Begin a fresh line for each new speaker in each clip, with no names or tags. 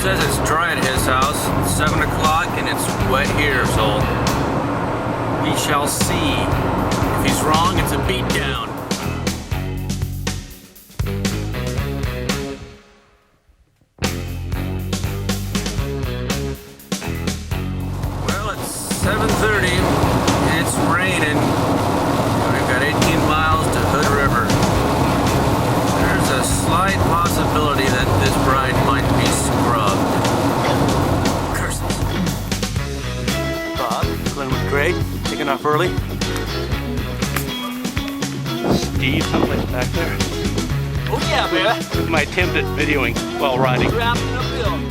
says it's dry at his house. It's 7 o'clock and it's wet here, so we shall see. If he's wrong, it's a beatdown. Well, it's 7:30 and it's raining. We've got 18 miles to Hood River. There's a slight possibility that this bride might be scrubbed. Curses. Bob, Glenn with Greg, taking off early.
Steve, someplace back there.
Oh yeah, baby.
This is my attempt at videoing while riding.
Wrapping uphill.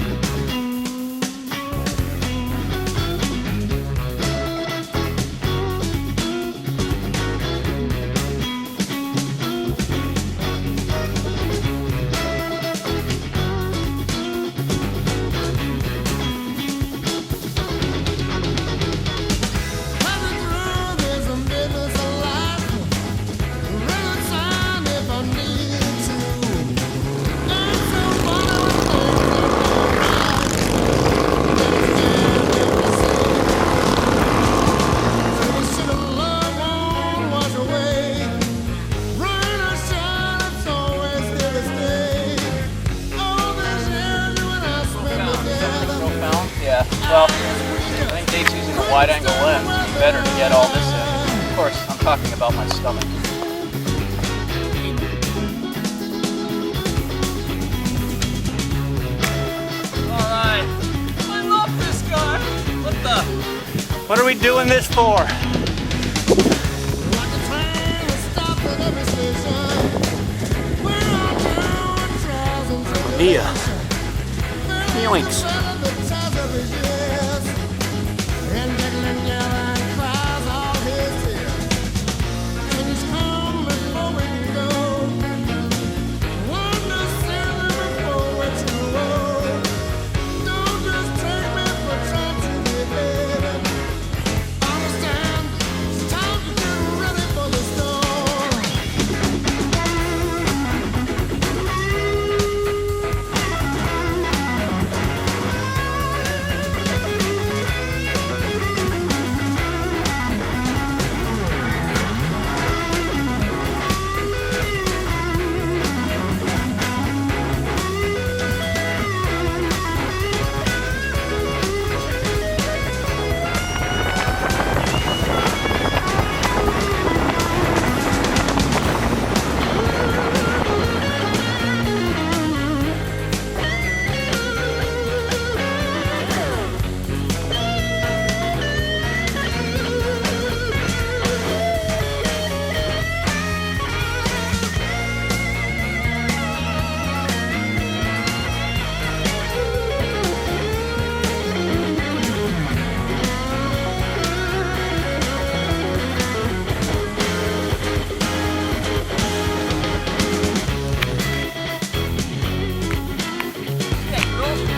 Well, I think Dave's using a wide-angle lens. It's better to get all this in. Of course, I'm talking about my stomach.
Alright. I love this guy. What the?
What are we doing this for?
Mia. Yoinks.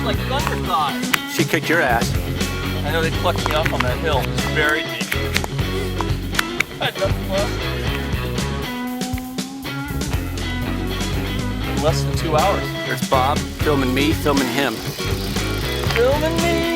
Like thunderclouds.
She kicked your ass.
I know they plucked me up on that hill. It's very deep. I had nothing left. Less than 2 hours.
There's Bob filming me, filming him.
Filming me!